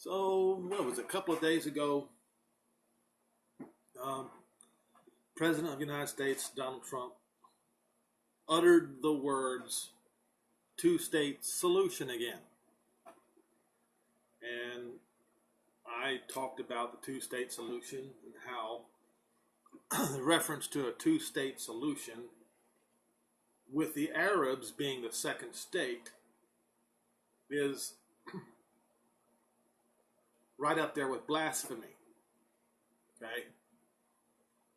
So, what was it, a couple of days ago, um, President of the United States, Donald Trump, uttered the words two-state solution again. And I talked about the two-state solution and how the reference to a two-state solution, with the Arabs being the second state, is right up there with blasphemy. Okay?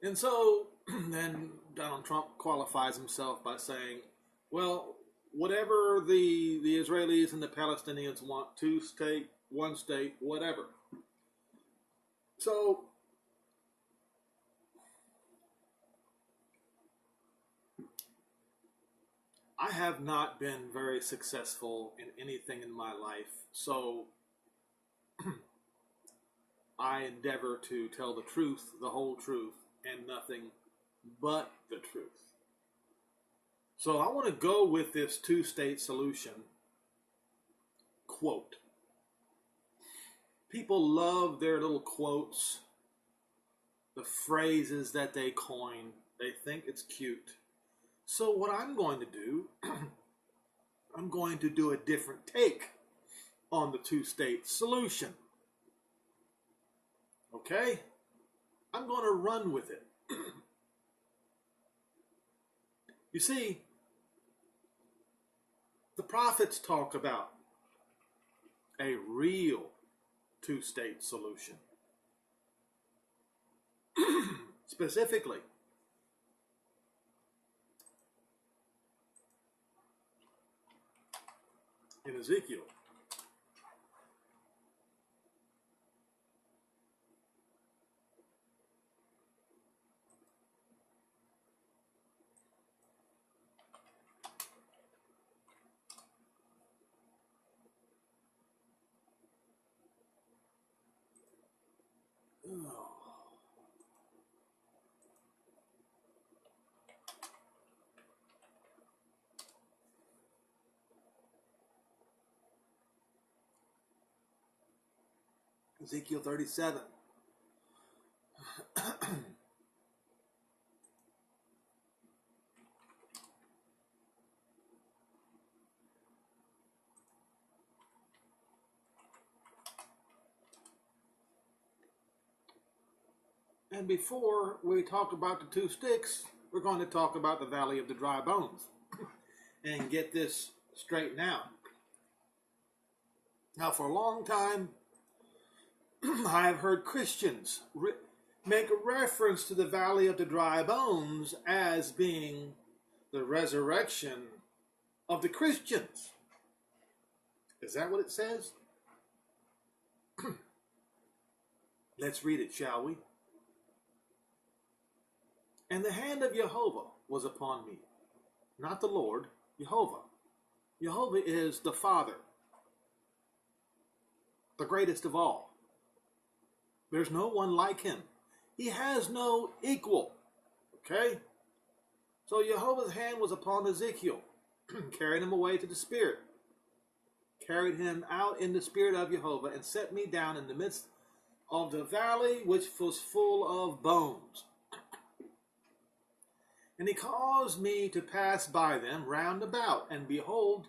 And so then Donald Trump qualifies himself by saying, well, whatever the Israelis and the Palestinians want, two state, one state, whatever. So I have not been very successful in anything in my life, so I endeavor to tell the truth, the whole truth, and nothing but the truth. So I want to go with this two-state solution quote. People love their little quotes, the phrases that they coin. They think it's cute. So what I'm going to do, I'm going to do a different take on the two-state solution. Okay? I'm going to run with it. You see, the prophets talk about a real two-state solution. Specifically, in Ezekiel. Oh. Ezekiel 37. And before we talk about the two sticks, we're going to talk about the Valley of the Dry Bones and get this straightened out. Now, for a long time, I have heard Christians make a reference to the Valley of the Dry Bones as being the resurrection of the Christians. Is that what it says? Let's read it, shall we? And the hand of Jehovah was upon me. Not the Lord, Jehovah. Jehovah is the Father, the greatest of all. There's no one like him. He has no equal. Okay? So Jehovah's hand was upon Ezekiel, carried him away to the Spirit, carried him out in the Spirit of Jehovah, and set me down in the midst of the valley which was full of bones. And he caused me to pass by them round about, and behold,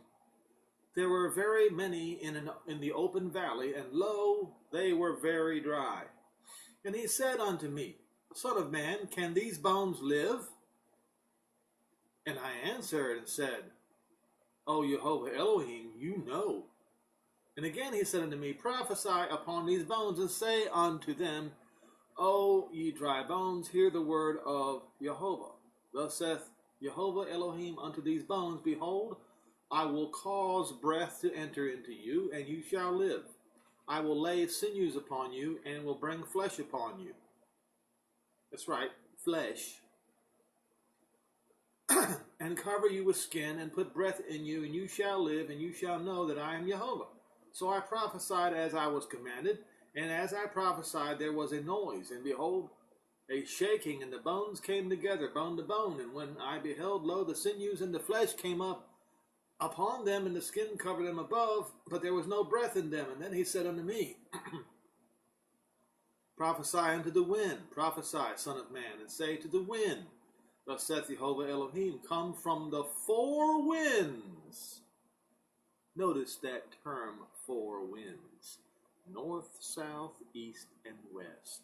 there were very many in the open valley, and lo, they were very dry. And he said unto me, Son of man, can these bones live? And I answered and said, O Jehovah Elohim, you know. And again he said unto me, Prophesy upon these bones, and say unto them, O ye dry bones, hear the word of Jehovah. Thus saith Jehovah Elohim unto these bones, Behold, I will cause breath to enter into you, and you shall live. I will lay sinews upon you, and will bring flesh upon you. That's right, flesh. And cover you with skin, and put breath in you, and you shall live, and you shall know that I am Jehovah. So I prophesied as I was commanded, and as I prophesied there was a noise, and behold, a shaking, and the bones came together, bone to bone. And when I beheld, lo, the sinews and the flesh came up upon them, and the skin covered them above, but there was no breath in them. And then he said unto me, Prophesy unto the wind, prophesy, son of man, and say to the wind, Thus saith Jehovah Elohim, come from the four winds. Notice that term, four winds. North, south, east, and west.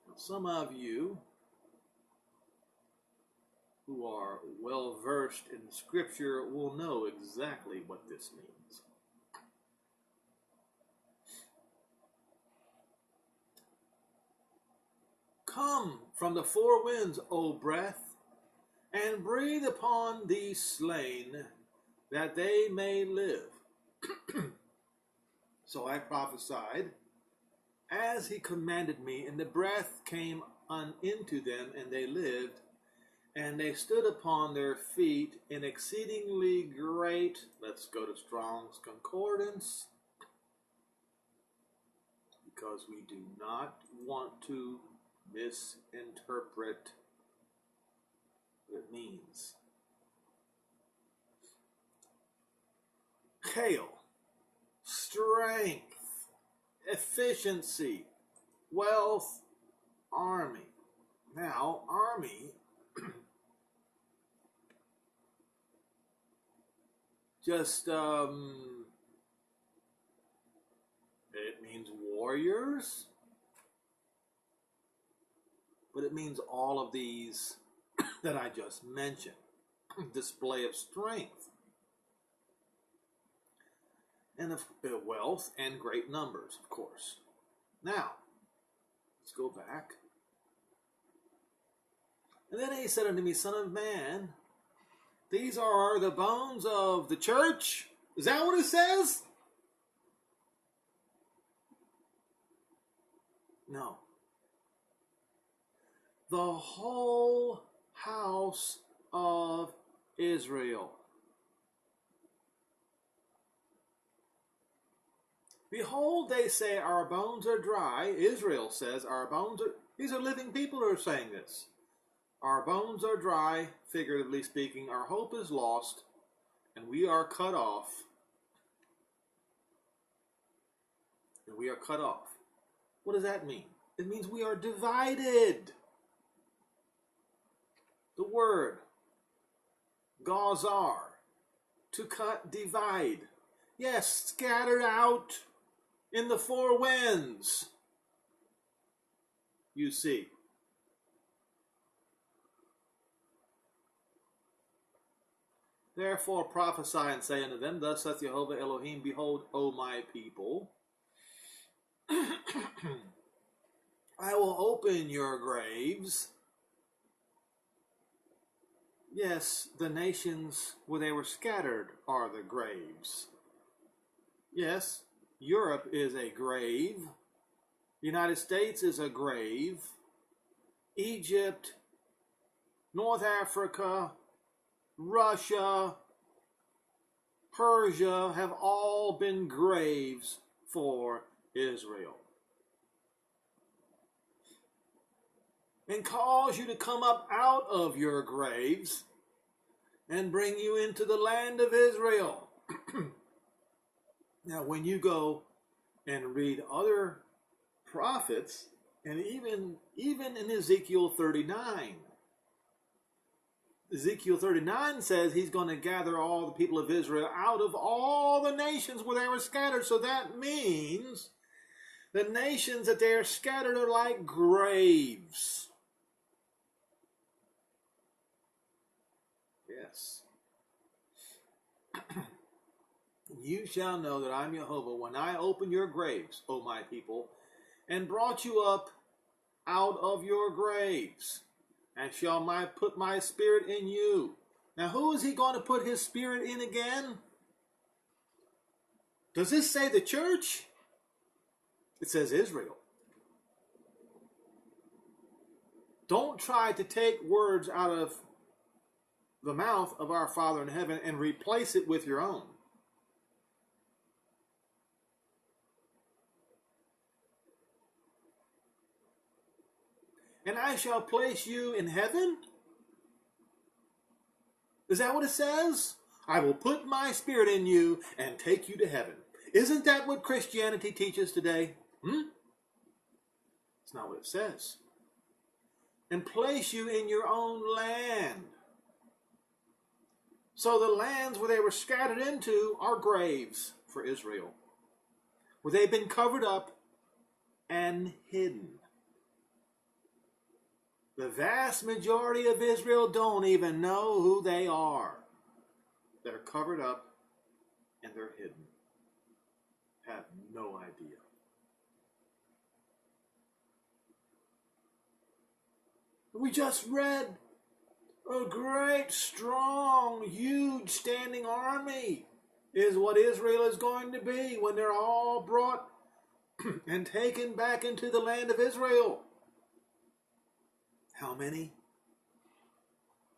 Now, some of you who are well versed in Scripture will know exactly what this means. Come from the four winds, O breath, and breathe upon these slain, that they may live. So I prophesied, as he commanded me, and the breath came into them, and they lived, and they stood upon their feet, an exceedingly great, let's go to Strong's Concordance, because we do not want to misinterpret what it means. Hail, strength, efficiency, wealth, army. Now, army just it means warriors, but it means all of these that I just mentioned. Display of strength and of wealth and great numbers, of course. Now, let's go back. And then he said unto me, Son of man, these are the bones of the church. Is that what it says? No. The whole house of Israel. Behold, they say, our bones are dry. Israel says, our bones are... These are living people who are saying this. Our bones are dry, figuratively speaking. Our hope is lost, and we are cut off. And we are cut off. What does that mean? It means we are divided. The word, gazar, to cut, divide. Yes, scattered out in the four winds. You see. Therefore prophesy and say unto them, Thus saith Jehovah Elohim, Behold, O my people, I will open your graves. Yes, the nations where they were scattered are the graves. Yes, Europe is a grave. The United States is a grave. Egypt, North Africa, Russia, Persia have all been graves for Israel. And cause you to come up out of your graves and bring you into the land of Israel. Now, when you go and read other prophets, and even in Ezekiel 39, Ezekiel 39 says he's going to gather all the people of Israel out of all the nations where they were scattered. So that means the nations that they are scattered are like graves. Yes. You shall know that I'm Jehovah when I open your graves, O my people, and brought you up out of your graves, and shall put my spirit in you. Now, who is he going to put his spirit in again? Does this say the church? It says Israel. Don't try to take words out of the mouth of our Father in heaven and replace it with your own. And I shall place you in heaven? Is that what it says? I will put my spirit in you and take you to heaven. Isn't that what Christianity teaches today? It's not what it says. And place you in your own land. So the lands where they were scattered into are graves for Israel, where they've been covered up and hidden. The vast majority of Israel don't even know who they are. They're covered up and they're hidden. Have no idea. We just read a great, strong, huge standing army is what Israel is going to be when they're all brought and taken back into the land of Israel. How many? It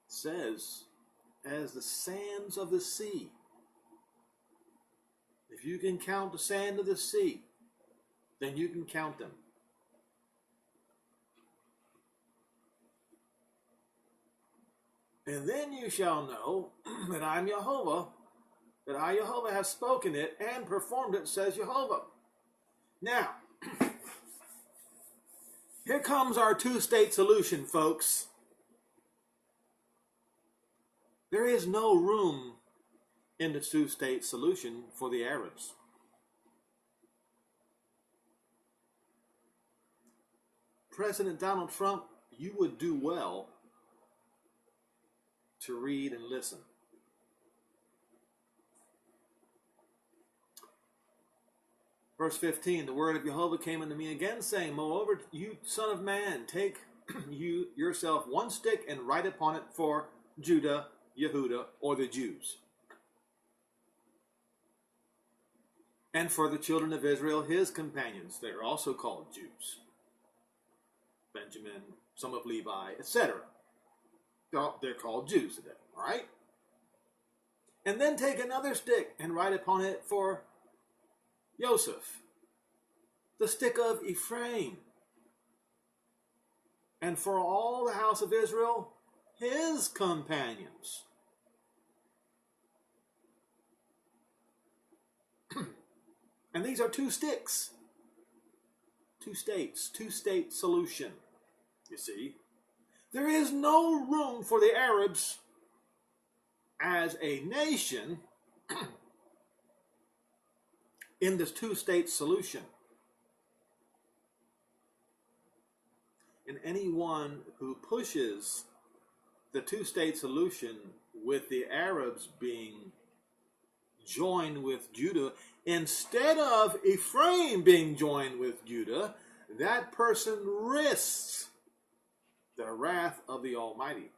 says, as the sands of the sea. If you can count the sand of the sea, then you can count them. And then you shall know that I'm Jehovah, that I, Jehovah, have spoken it and performed it, says Jehovah. Now, here comes our two-state solution, folks. There is no room in the two-state solution for the Arabs. President Donald Trump, you would do well to read and listen. Verse 15, the word of Jehovah came unto me again, saying, moreover, you son of man, take you yourself one stick and write upon it for Judah, Yehudah, or the Jews, and for the children of Israel, his companions. They are also called Jews. Benjamin, some of Levi, etc. They're called Jews today, all right? And then take another stick and write upon it for Joseph, the stick of Ephraim, and for all the house of Israel, his companions. And these are two sticks, two states, two-state solution, you see. There is no room for the Arabs as a nation in this two-state solution. And anyone who pushes the two-state solution with the Arabs being joined with Judah, instead of Ephraim being joined with Judah, that person risks the wrath of the Almighty.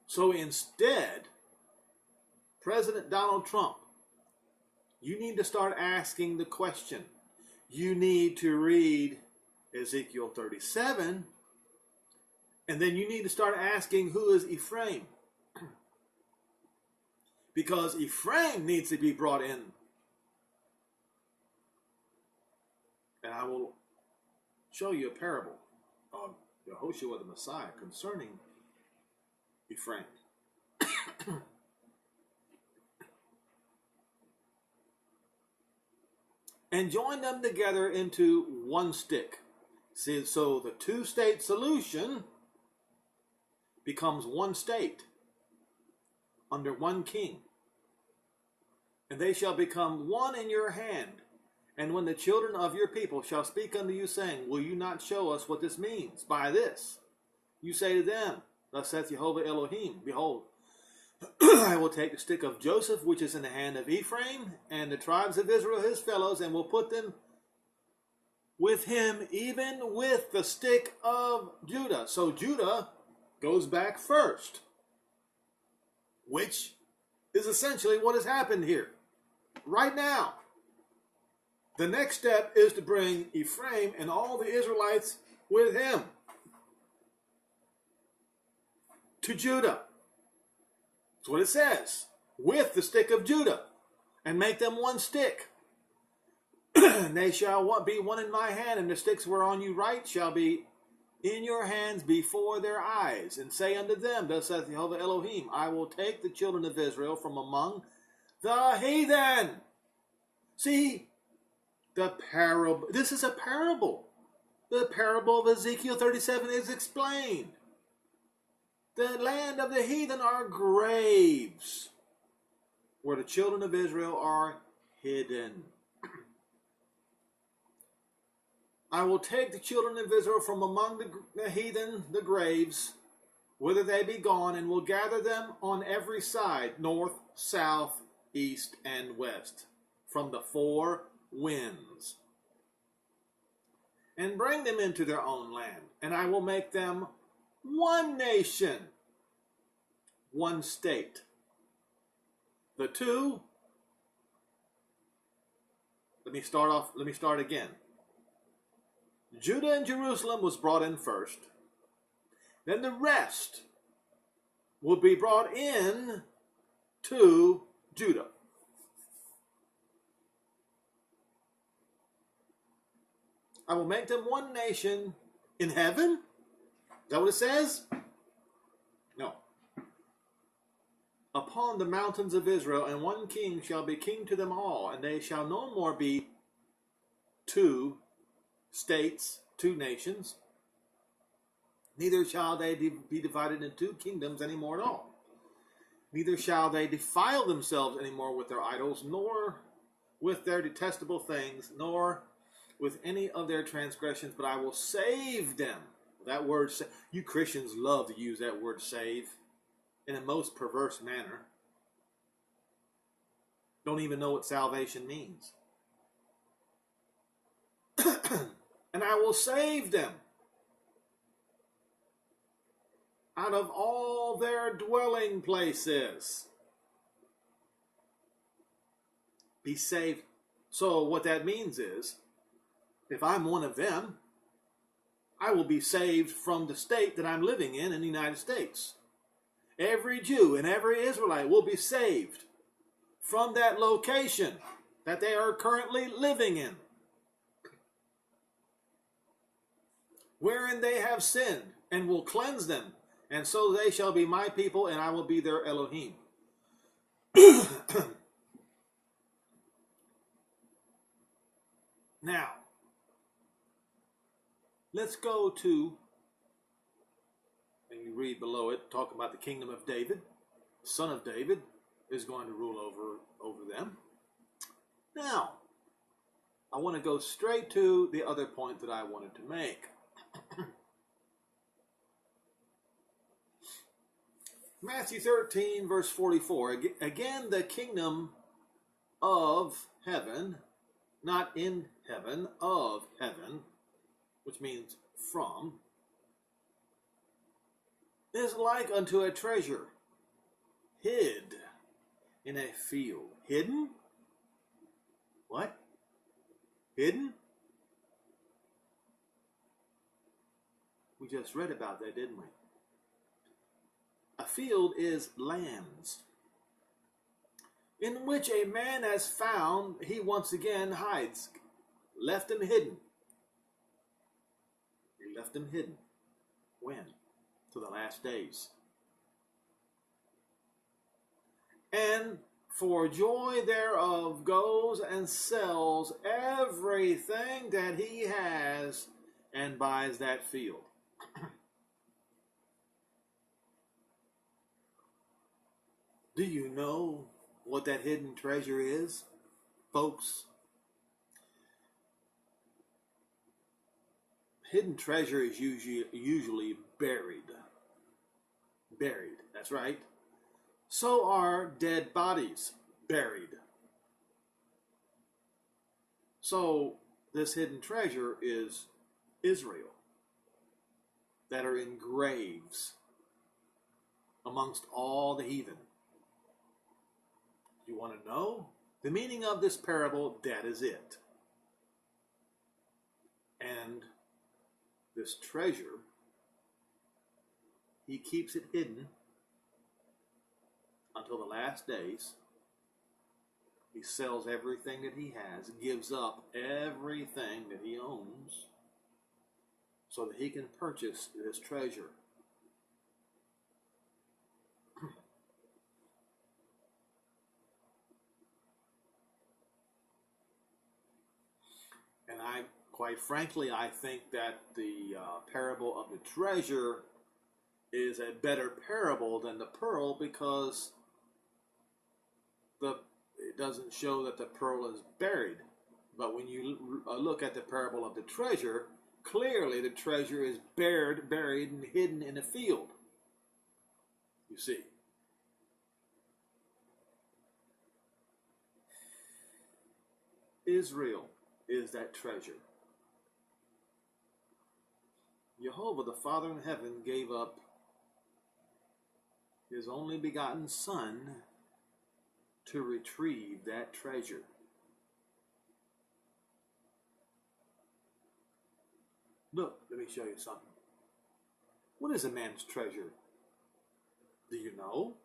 So instead, President Donald Trump, you need to start asking the question. You need to read Ezekiel 37, and then you need to start asking, who is Ephraim? Because Ephraim needs to be brought in. And I will show you a parable of Yehoshua the Messiah concerning Ephraim. And join them together into one stick. See, so the two-state solution becomes one state under one king. And they shall become one in your hand. And when the children of your people shall speak unto you, saying, will you not show us what this means by this? You say to them, thus saith Jehovah Elohim, behold, I will take the stick of Joseph, which is in the hand of Ephraim, and the tribes of Israel his fellows, and will put them with him, even with the stick of Judah. So Judah goes back first, which is essentially what has happened here. Right now, the next step is to bring Ephraim and all the Israelites with him to Judah. That's what it says. With the stick of Judah. And make them one stick. And they shall be one in my hand, and the sticks whereon you write shall be in your hands before their eyes, and say unto them, thus saith Jehovah Elohim, I will take the children of Israel from among the heathen. See, the parable, this is a parable. The parable of Ezekiel 37 is explained. The land of the heathen are graves, where the children of Israel are hidden. I will take the children of Israel from among the heathen, the graves, whither they be gone, and will gather them on every side, north, south, east, and west, from the four winds, and bring them into their own land. And I will make them one nation, one state. The two, let me start again. Judah and Jerusalem was brought in first. Then the rest will be brought in to Judah. I will make them one nation in heaven. Is that what it says? No. Upon the mountains of Israel, and one king shall be king to them all, and they shall no more be two states, two nations, neither shall they be divided into two kingdoms any more at all. Neither shall they defile themselves any more with their idols, nor with their detestable things, nor with any of their transgressions, but I will save them. That word, you Christians love to use that word save in a most perverse manner. Don't even know what salvation means. And I will save them out of all their dwelling places. Be saved. So what that means is, if I'm one of them, I will be saved from the state that I'm living in the United States. Every Jew and every Israelite will be saved from that location that they are currently living in, wherein they have sinned, and will cleanse them, and so they shall be my people, and I will be their Elohim. Now, let's go to, and you read below it, talk about the kingdom of David. The son of David is going to rule over them. Now, I want to go straight to the other point that I wanted to make. Matthew 13, verse 44. Again, the kingdom of heaven, not in heaven, of heaven, which means from, is like unto a treasure hid in a field. Hidden? What? Hidden? We just read about that, didn't we? A field is lands, in which a man has found, he once again hides, left them hidden. He left them hidden. When? To the last days. And for joy thereof goes and sells everything that he has and buys that field. Do you know what that hidden treasure is, folks? Hidden treasure is usually buried. Buried, that's right. So are dead bodies buried. So this hidden treasure is Israel, that are in graves amongst all the heathen. You want to know the meaning of this parable? That is it. And this treasure, he keeps it hidden until the last days. He sells everything that he has, gives up everything that he owns, so that he can purchase this treasure. And quite frankly, I think that the parable of the treasure is a better parable than the pearl, because it doesn't show that the pearl is buried. But when you look at the parable of the treasure, clearly the treasure is buried and hidden in a field. You see. Israel is that treasure. Jehovah, the Father in heaven, gave up his only begotten Son to retrieve that treasure. Look, let me show you something. What is a man's treasure? Do you know?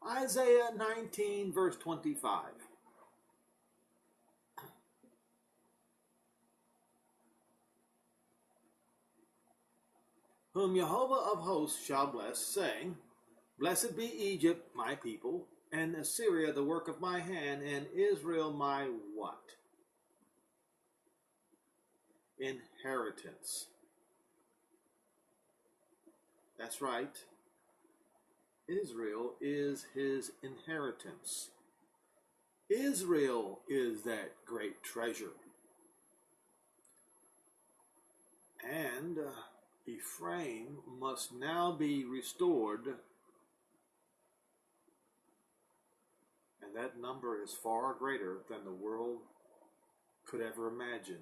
Isaiah 19, verse 25. Whom Jehovah of hosts shall bless, saying, Blessed be Egypt, my people, and Assyria, the work of my hand, and Israel, my what? Inheritance. That's right. Israel is his inheritance. Israel is that great treasure. And Ephraim must now be restored. And that number is far greater than the world could ever imagine.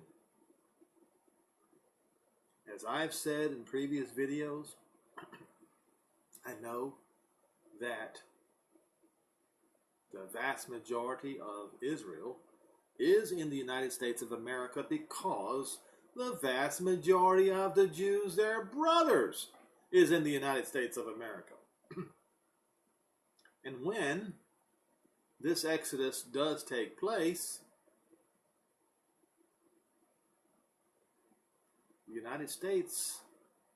As I've said in previous videos, I know that the vast majority of Israel is in the United States of America because the vast majority of the Jews, their brothers, is in the United States of America. And when this exodus does take place, the United States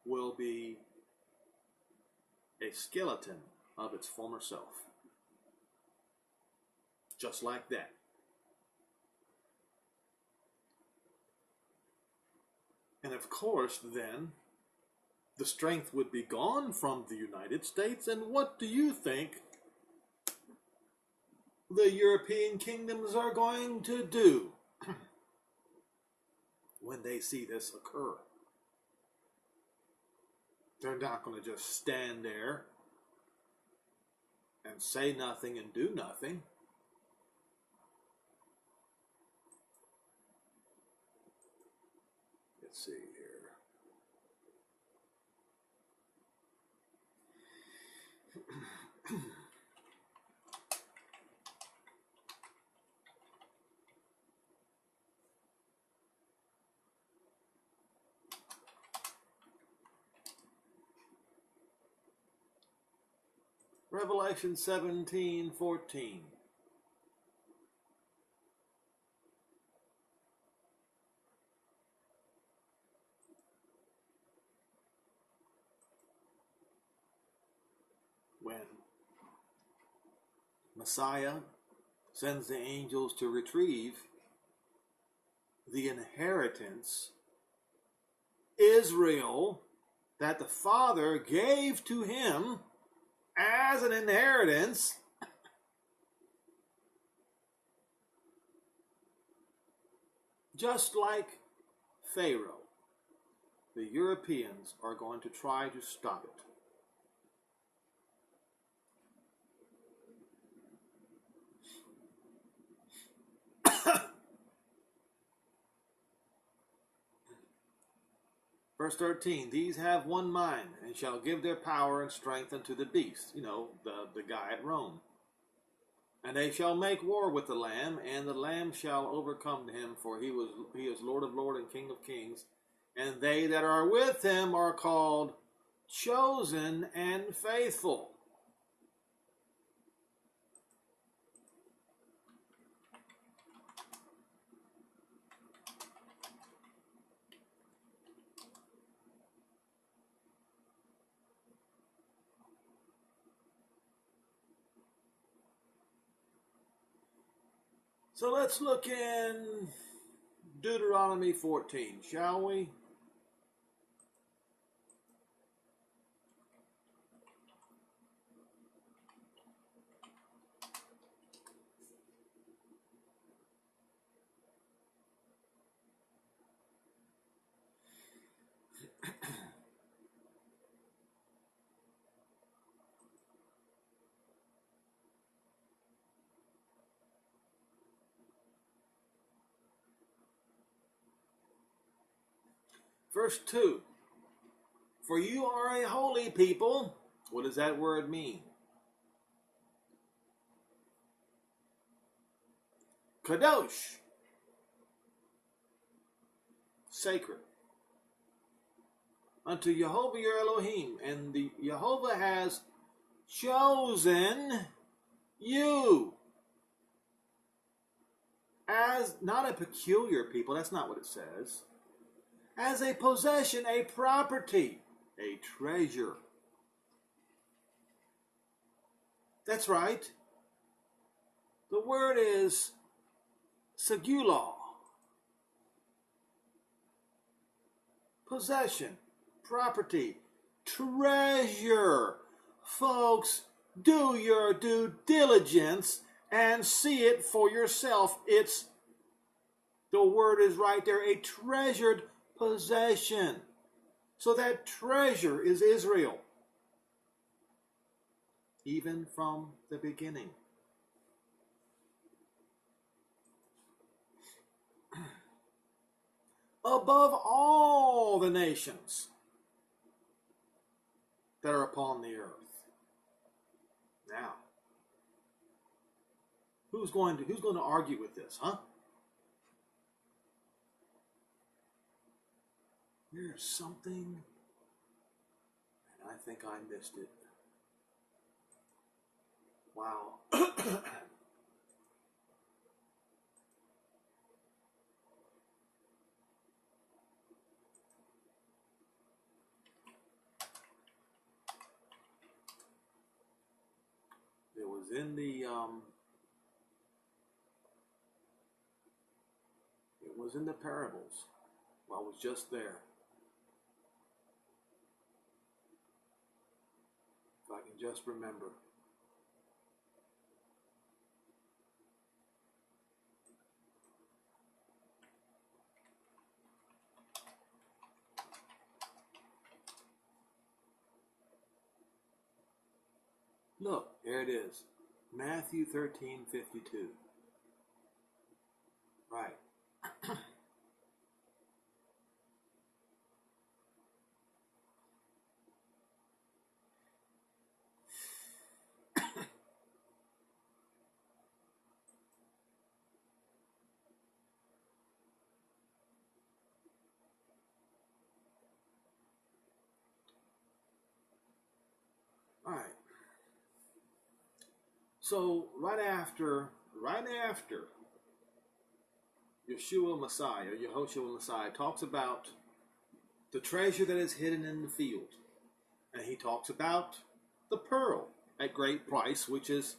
will be a skeleton of its former self. Just like that. And of course, then, the strength would be gone from the United States. And what do you think the European kingdoms are going to do when they see this occur? They're not going to just stand there and say nothing and do nothing. Let's see here. Revelation 17:14. When Messiah sends the angels to retrieve the inheritance, Israel, that the Father gave to him as an inheritance, just like Pharaoh, the Europeans are going to try to stop it. Verse 13, these have one mind, and shall give their power and strength unto the beast, the guy at Rome. And they shall make war with the Lamb, and the Lamb shall overcome him, for he is Lord of lords and King of kings. And they that are with him are called chosen and faithful. So let's look in Deuteronomy 14, shall we? Verse 2. For you are a holy people. What does that word mean? Kadosh. Sacred. Unto Jehovah your Elohim. And the Jehovah has chosen you as not a peculiar people. That's not what it says. As a possession, a property, a treasure. That's right. The word is segulah. Possession, property, treasure. Folks, do your due diligence and see it for yourself. The word is right there, a treasured possession. So that treasure is Israel, even from the beginning. Above all the nations that are upon the earth. Now, who's going to argue with this, huh? There's something, and I think I missed it. Wow. It was in the parables. Well, I was just there. If I can just remember. Look, there it is. Matthew 13:52. Right. All right. So right after Yeshua Messiah, Yehoshua Messiah talks about the treasure that is hidden in the field. And he talks about the pearl at great price, which is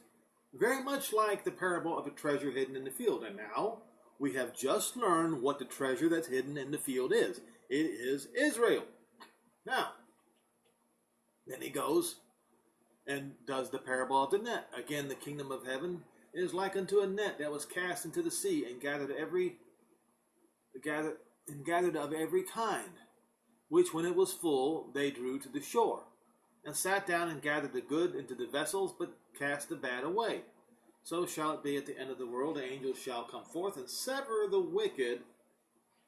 very much like the parable of the treasure hidden in the field. And now we have just learned what the treasure that's hidden in the field is. It is Israel. Now, then he goes and does the parable of the net. Again, the kingdom of heaven is like unto a net that was cast into the sea and gathered of every kind, which when it was full they drew to the shore, and sat down and gathered the good into the vessels, but cast the bad away. So shall it be at the end of the world. The angels shall come forth and sever the wicked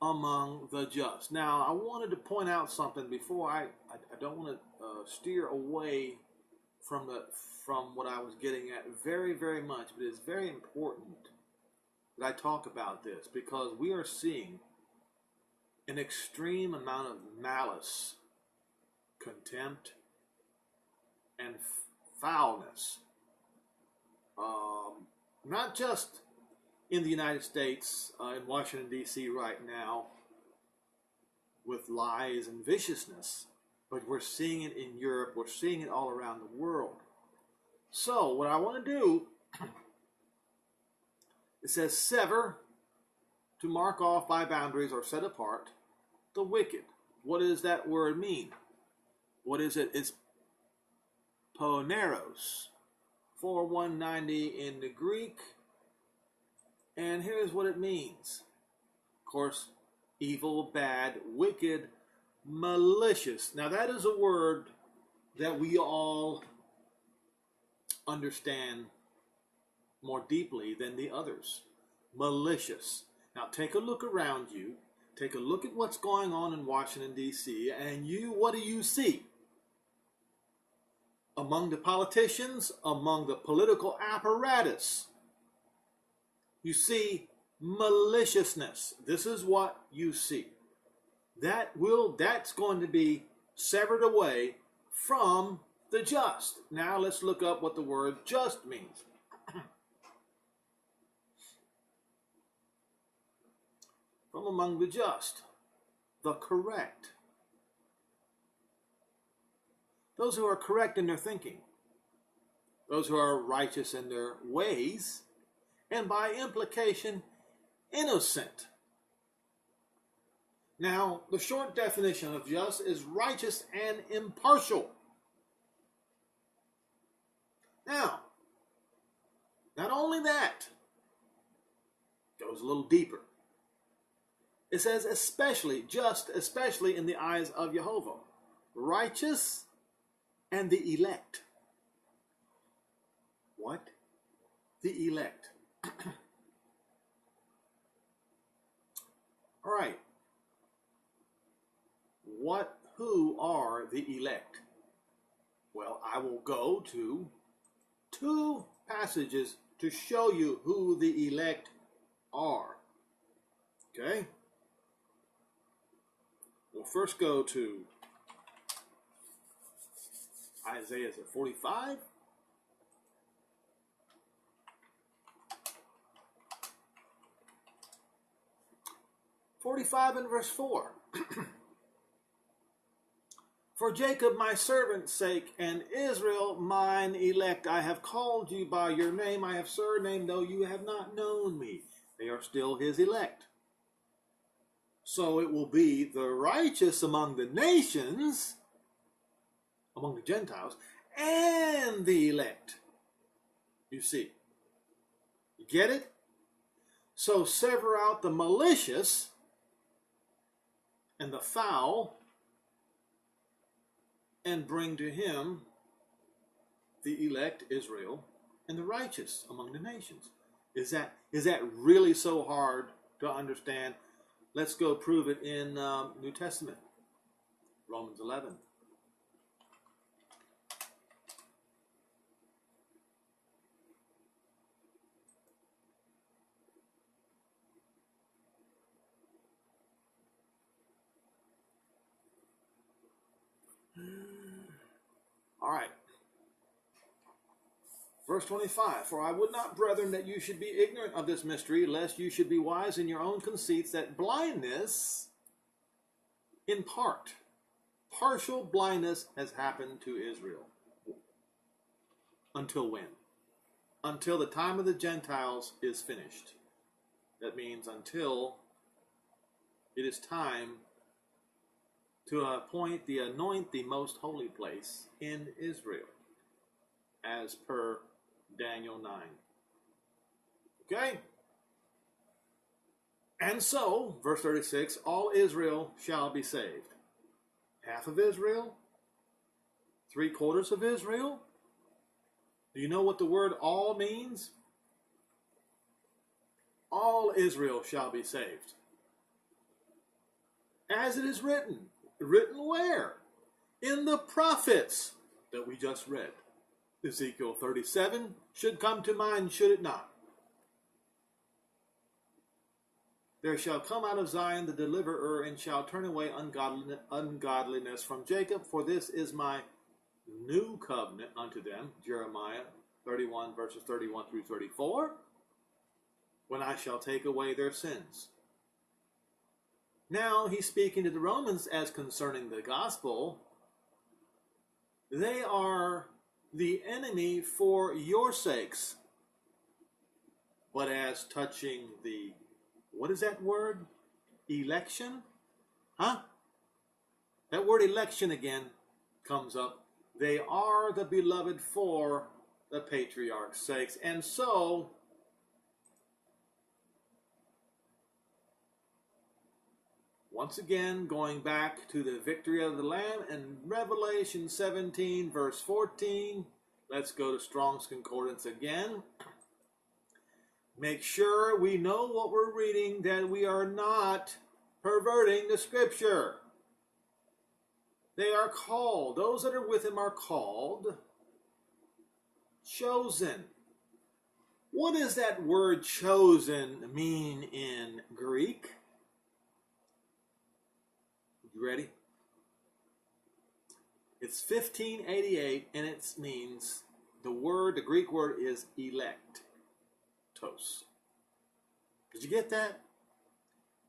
among the just. Now, I wanted to point out something before I don't want to steer away from what I was getting at very, very much, but it's very important that I talk about this because we are seeing an extreme amount of malice, contempt, and foulness. Not just in the United States, in Washington, D.C. right now, with lies and viciousness, but we're seeing it in Europe. We're seeing it all around the world. So what I want to do It says sever, to mark off by boundaries or set apart the wicked. What does that word mean? What is it? It's poneros. 4190 in the Greek. And here's what it means. Of course, evil, bad, wicked, malicious. Now that is a word that we all understand more deeply than the others. Malicious. Now take a look around you. Take a look at what's going on in Washington, D.C. And what do you see? Among the politicians, among the political apparatus, you see maliciousness. This is what you see. That's going to be severed away from the just. Now let's look up what the word just means. From among the just, the correct. Those who are correct in their thinking. Those who are righteous in their ways. And by implication, innocent. Now, the short definition of just is righteous and impartial. Now, not only that, goes a little deeper. It says especially, just, especially in the eyes of Jehovah. Righteous and the elect. What? The elect. All right. Who are the elect? Well, I will go to 2 passages to show you who the elect are. Okay? We'll first go to Isaiah 45. And verse 4. For Jacob my servant's sake, and Israel mine elect, I have called you by your name, I have surnamed, though you have not known me. They are still his elect. So it will be the righteous among the nations, among the Gentiles, and the elect. You see. You get it? So sever out the malicious and the foul, and bring to him the elect Israel and the righteous among the nations. Is that really so hard to understand? Let's go prove it in New Testament. Romans 11. All right. Verse 25, for I would not, brethren, that you should be ignorant of this mystery, lest you should be wise in your own conceits, that blindness, in part, partial blindness has happened to Israel. Until when? Until the time of the Gentiles is finished. That means until it is time to anoint the most holy place in Israel, as per Daniel 9. Okay? And so, verse 36, all Israel shall be saved. Half of Israel? 3/4 of Israel? Do you know what the word all means? All Israel shall be saved. As it is written. Written where? In the prophets that we just read. Ezekiel 37 should come to mind, should it not? There shall come out of Zion the deliverer, and shall turn away ungodliness from Jacob, for this is my new covenant unto them. Jeremiah 31 verses 31 through 34. When I shall take away their sins. Now he's speaking to the Romans as concerning the gospel. They are the enemy for your sakes. But as touching the, what is that word? Election? Huh? That word election again comes up. They are the beloved for the patriarch's sakes. And so, once again, going back to the victory of the Lamb in Revelation 17, verse 14. Let's go to Strong's Concordance again. Make sure we know what we're reading, that we are not perverting the Scripture. They are called, those that are with him are called, chosen. What does that word chosen mean in Greek? You ready? It's 1588, and it means, the Greek word is electos. Did you get that?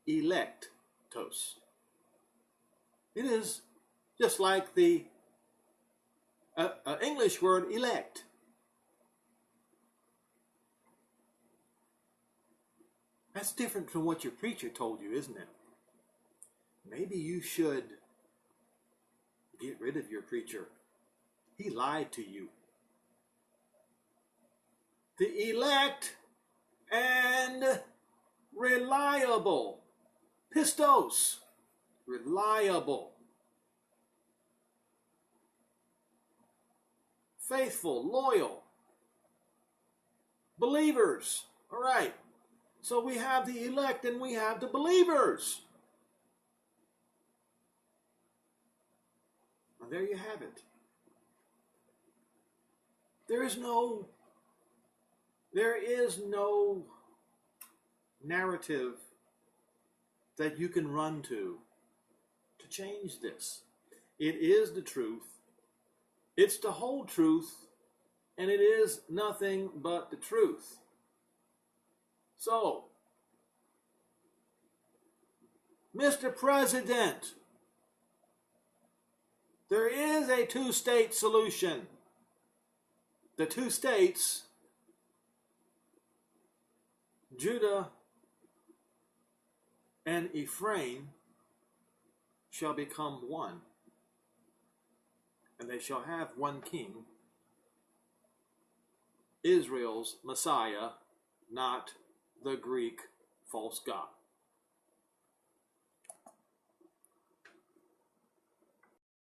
Electos. It is just like the English word elect. That's different from what your preacher told you, isn't it? Maybe you should get rid of your preacher. He lied to you. The elect and reliable. Pistos. Reliable. Faithful, loyal. Believers. All right. So we have the elect and we have the believers. And there you have it. There is no narrative that you can run to change this. It is the truth. It's the whole truth, and it is nothing but the truth. So, Mr. President, there is a two-state solution. The two states, Judah and Ephraim, shall become one, and they shall have one king, Israel's Messiah, not the Greek false god.